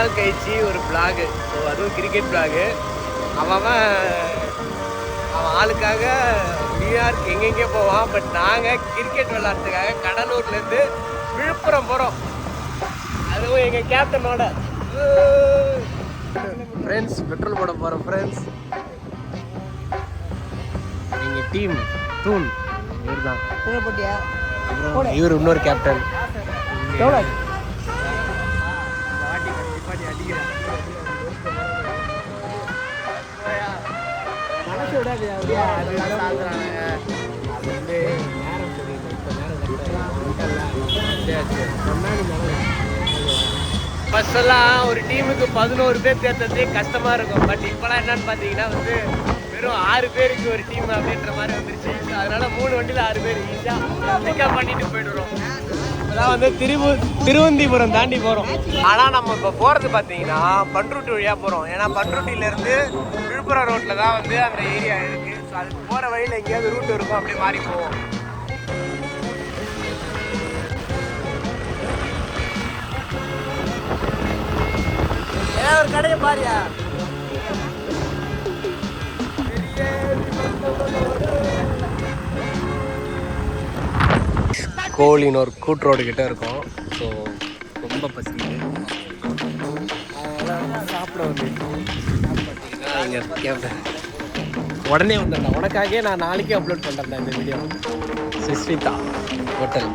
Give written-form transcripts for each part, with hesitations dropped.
நாள் கழிச்சு ஒரு பிளாகு. ஸோ அதுவும் கிரிக்கெட் பிளாகு. அவன் ஆளுக்காக நியூயார்க் எங்கெங்கே போவான். பட் நாங்கள் கிரிக்கெட் விளையாடுறதுக்காக கடலூர்லேருந்து விழுப்புரம் போகிறோம். அதுவும் எங்கள் கேப்டனோட. ஃப்ரெண்ட்ஸ் பெட்ரோல் போட போகிறோம். ஃப்ரெண்ட்ஸ் எங்கள் டீம் தூண் இவர் தான். இவர் இன்னொரு கேப்டன். மனசு விடாது. அது வந்து நேரம் சரியில்லை. இப்போ நேரம் ஃபஸ்ட்டெல்லாம் ஒரு டீமுக்கு 11 பேர் சேர்த்ததே கஷ்டமாக இருக்கும். பட் இப்போலாம் என்னன்னு பார்த்தீங்கன்னா வந்து வெறும் 6 பேருக்கு ஒரு டீம் அப்படின்ற மாதிரி வந்துருச்சு. அதனால் 3 வண்டியில் 6 பேர் ஈஸியாக பிக்கப் பண்ணிட்டு போய்டுறோம். இப்போதான் வந்து திருவந்திபுரம் தாண்டி போகிறோம். ஆனால் நம்ம இப்போ போகிறது பார்த்தீங்கன்னா பண்ருட்டி வழியாக போகிறோம். ஏன்னா பண்ருட்டியிலேருந்து விழுப்புரம் ரோட்டில் தான் வந்து அந்த ஏரியா இருக்குது. ஸோ அதுக்கு போகிற வழியில் எங்கேயாவது ரூட் இருக்கும், அப்படி மாறி போவோம். ஒரு கடையை பாரியா. கோழின்னு ஒரு கூட்ரோடு கிட்ட இருக்கோம். ஸோ ரொம்ப பசிக்குது. அதெல்லாம் சாப்பிட வந்து இங்கே கேட்பேன். உடனே வந்துடா. உனக்காகவே நான் நாளைக்கே அப்லோட் பண்ணுறேன் இந்த வீடியோ. சுஸ்மிதா ஹோட்டல்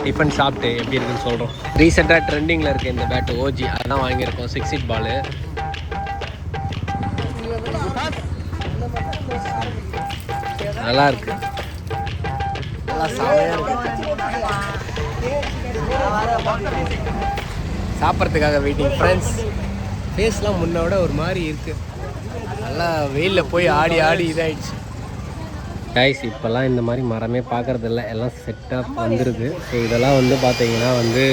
டிஃபன் சாப்பிட்டு எப்படி இருக்குன்னு சொல்கிறோம். ரீசெண்டாக ட்ரெண்டிங்கில் இருக்குது இந்த பேட்டு ஓஜி. அதெல்லாம் வாங்கியிருக்கோம். 6 feet பால். நல்லா இருக்கு. நல்லா சாமையாக இருக்கு. சாப்பிட்றதுக்காக வெயிட்டிங். ஃப்ரெண்ட்ஸ் ஃபேஸ்லாம் முன்னோட ஒரு மாதிரி இருக்குது. நல்லா வெயிலில் போய் ஆடி இதாகிடுச்சு. கைஸ் இப்போல்லாம் இந்த மாதிரி மரமே பார்க்குறதில்ல. எல்லாம் செட்டப் வந்துருக்கு. ஸோ இதெல்லாம் வந்து பார்த்தீங்கன்னா வந்து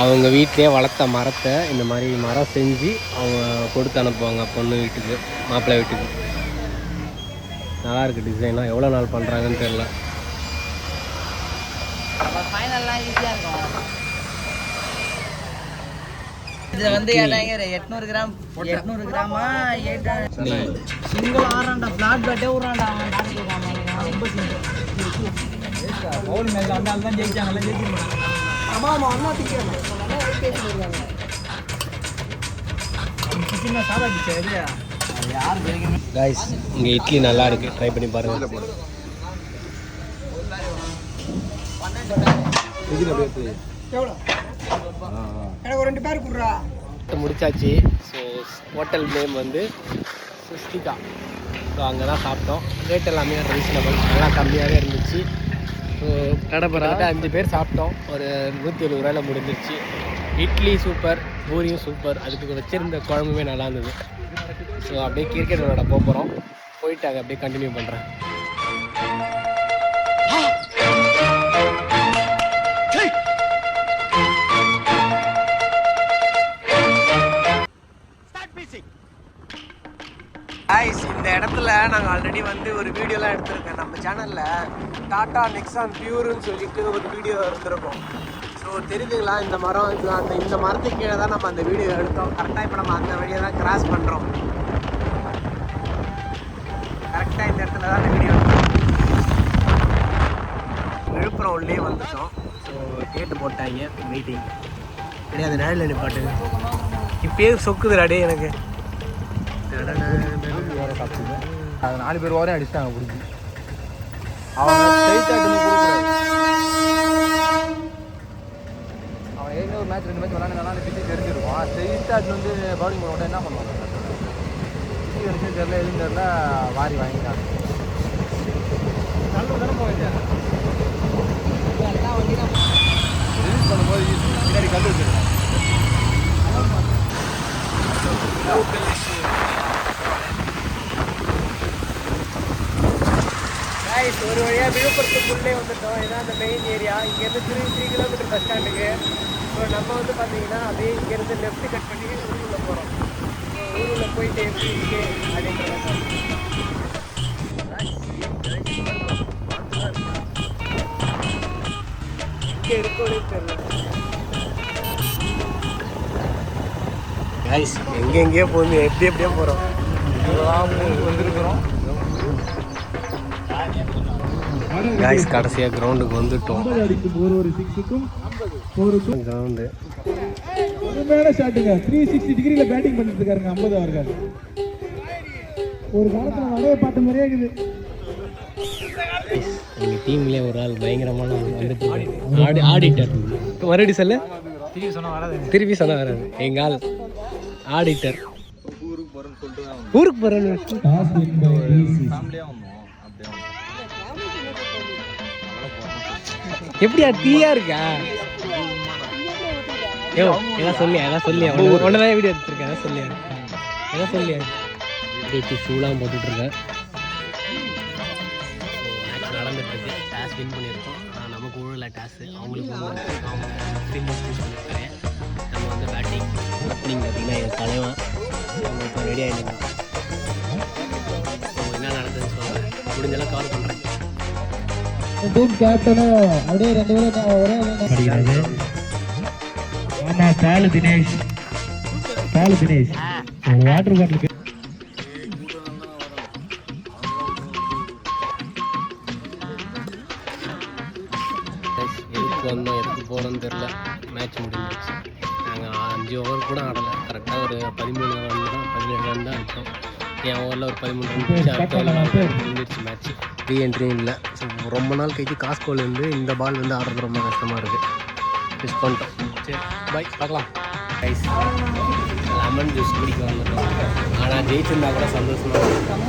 அவங்க வீட்டிலே வளர்த்த மரத்தை இந்த மாதிரி மரம் செஞ்சு அவங்க கொடுத்து அனுப்புவாங்க பொண்ணு வீட்டுக்கு, மாப்பிள்ளை வீட்டுக்கு. நல்லாயிருக்கு டிசைனாக. எவ்வளோ நாள் பண்ணுறாங்கன்னு தெரியல. இது வந்து 800 கிராம் சிங்கிள் ஆறாண்டா பிளாட் பேட்டே விடுறாண்டா. ரொம்ப சிங்கிள் பவுல் மேல அந்த தான் ஜெயிச்சாங்கல்ல. கைஸ் இங்கே இட்லி நல்லா இருக்குது. ட்ரை பண்ணி பாருங்கள். எனக்கு 2 பேர் குடுறா. முடிச்சாச்சு. ஸோ ஹோட்டல் நேம் வந்து சுஸ்திகா. ஸோ அங்கே தான் சாப்பிட்டோம். ரேட் எல்லாமே ரீசனபிள், நல்லா கம்மியாகவே இருந்துச்சு. ஸோ கடை பிறகு 5 பேர் சாப்பிட்டோம். ஒரு 170 ரூபாயில் முடிஞ்சிருச்சு. இட்லி சூப்பர், பூரியும் சூப்பர். அதுக்கு வச்சுருந்த குழம்புமே நல்லா இருந்தது. ஸோ அப்படியே கிரிக்கெட் விளையாட போகிறோம். போயிட்டு அதை அப்படியே கண்டினியூ பண்ணுறேன். கைஸ் இந்த இடத்துல நாங்கள் ஆல்ரெடி வந்து ஒரு வீடியோலாம் எடுத்திருக்கேன். நம்ம சேனலில் டாட்டா நெக்ஸான் பியூர்னு சொல்லிட்டு ஒரு வீடியோ எடுத்திருக்கோம். ஸோ தெரிஞ்சுங்களா, இந்த மரம் இந்த மரத்துக்கு கீழே தான் நம்ம அந்த வீடியோ எடுத்தோம். கரெக்டாக இப்போ நம்ம அந்த வழியை தான் கிராஸ் பண்ணுறோம். கரெக்டாக இந்த இடத்துல தான் அந்த வீடியோ எடுத்தோம். விழுப்புரம் உள்ளே வந்துட்டோம். ஸோ கேட்டு போட்டாங்க. மீட்டிங் கிடையாது. நிழல் நிப்பாட்டுங்க. இப்பயே சொக்குதுடாடே எனக்கு. அது 4 பேர் வரையும் அடிச்சிட்டாங்க பிடிச்சி. அவங்க ஸ்ட்ரைட்டாக அவன் ஏற்கனவே ஒரு மேட்ச் 2 மேட்ச் விளாண்டுனால அந்த பிச்சு தெரிஞ்சிருக்கும். ஸ்ட்ரைட்டாக வந்து பவுலிங் போட என்ன பண்ணுவாங்க பிச்சு வரைக்கும் தெரில, எதுவும் தெரில, வாரி வாங்கிட்டாங்க. நல்ல தானே போயிட்டேன். ரிலீஸ் பண்ணும்போது பின்னாடி கல் வச்சுருக்கேன். ஒரு வழியாக விழுப்புரத்துக்குள்ளே வந்துட்டோம். இதான் அந்த மெயின் ஏரியா. இங்கேருந்து 3 கிலோமீட்டர் பஸ் ஸ்டாண்டுக்கு. ஸோ நம்ம வந்து பார்த்தீங்கன்னா அப்படியே இங்கேருந்து லெஃப்ட் கட் பண்ணி ஊருக்குள்ளே போகிறோம். ஊருக்குள்ளே போயிட்டு எப்படி இருக்கு அப்படின்ற இங்கே இருக்கோன்னு தெரியல. கைஸ் எங்கெங்கேயோ போகுது, எப்படியோ போகிறோம். வந்திருக்கிறோம். கைஸ் கடைசியாக கிரவுண்டுக்கு வந்துட்டோம். கிரவுண்டு ஷாட்டுங்க 360 டிகிரியில் பேட்டிங் பண்ணிட்டு இருக்காருங்க 50 அவர்கள். ஒரு காலத்தில் வரைய பார்த்த மாதிரியே இருக்குது. எங்கள் டீம்லேயே ஒரு ஆள் பயங்கரமான வந்துட்டு ஆடிட்டர். மறுபடியும் சொல்ல, திருப்பி சொன்னால் வராது. எங்கள் ஆள் ஆடிட்டர். ஊருக்கு போகிறேன்னு எப்படியா தீயா இருக்கா? ஏ எல்லாம் சொல்லியா ஒன்னதான் வீடியோ எடுத்துருக்கேன். எல்லாம் சொல்லியா ஷூலாம் போட்டுட்ருக்கேன். மேட்ச் நடந்துட்டுருக்கு. டாஸ் வின் பண்ணியிருக்கோம். நமக்கு ஊழல டாஸ், அவங்களுக்கு அவங்க ஸ்பின் பண்ணியிருக்காங்க. நம்ம வந்து பேட்டிங் பார்த்தீங்கன்னா எங்கள் தலைவன் அவங்க இப்போ ரெடி ஆகிடுங்க. என்ன நடந்ததுன்னு சொல்லுவேன், முடிஞ்செல்லாம் கவர் பண்ணுறேன். டீம் கேப்டனும் அப்படியே 2 பேரும் ஒரே படிக்கிறது. ஆமாம், பாலு தினேஷ் ஒரு வாட்டர் பாட்டிலுக்கு எதுக்கு போகணும்னு தெரில. மேட்ச் முடிஞ்சிருச்சு. நாங்கள் 5 ஓவர் கூட ஆடலை. கரெக்டாக ஒரு 13 ரன் தான் 17 ரன் தான் அடித்தோம். என் ஓவரில் ஒரு 13 ரன் முடிச்சு அடுத்த ஓவர் முடிஞ்சிருச்சு மேட்ச். ரீஎன்ட்ரியும் இல்லை. ஸோ ரொம்ப நாள் கழிச்சு காஸ்கோவில் இருந்து இந்த பால் வந்து ஆடுறது ரொம்ப கஷ்டமாக இருக்குது. மிஸ் பண்ணிட்டோம். சரி பாய், பார்க்கலாம். ரைஸ் லெமன் ஜூஸ் குடிக்க வந்துட்டோம். ஆனால் ஜெயிச்சிருந்தா கூட சந்தோஷமாக இருக்கும்.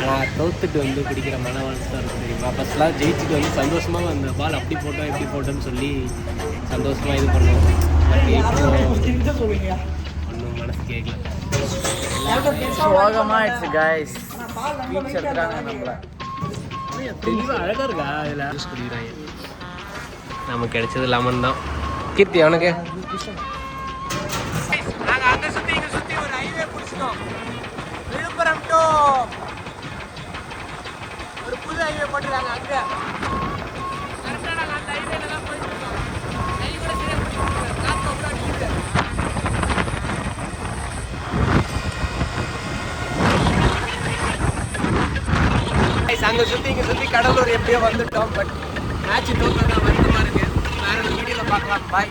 ஆனால் தோத்துட்டு வந்து குடிக்கிற மன தான் இருக்கும் தெரியுமா. ஃபஸ்ட்லாம் ஜெயிச்சுட்டு வந்து சந்தோஷமாக அந்த பால் அப்படி போட்டோம் எப்படி போட்டோன்னு சொல்லி சந்தோஷமாக இது பண்ணுவோம். பட் ஒன்றும் மனசு கேட்கல. சோகமாயிடுச்சு கைஸ். பீச் எடுத்துட்டாங்க நம்மள. அழகாக இருக்கா இதில் ஜூஸ் குடிக்கிறாங்க. நமக்கு கிடைச்சது லெமன் தான். கீர்த்தி அவனுக்கு நாங்கள் அங்கே சுற்றி இங்கே சுற்றி ஒரு ஹைவே பிடிச்சிட்டோம். விழுப்புரம் டு ஒரு புது ஹைவே போட்டுருக்காங்க. அங்கே கரெக்டாக நாங்கள் அந்த ஹைவேல தான் போயிட்டு இருக்கோம். கை கூட சரியாக பிடிச்சிருக்கோம். காற்று அவ்வளோ அடிக்குது. அங்கே சுற்றி இங்கே சுற்றி கடலூர் எப்படியோ வந்துட்டோம். பட் மேட்ச் தோற்றது வருத்தமாக இருக்குது. வேற ஒரு வீடியோவில் பார்க்கலாம். பாய்.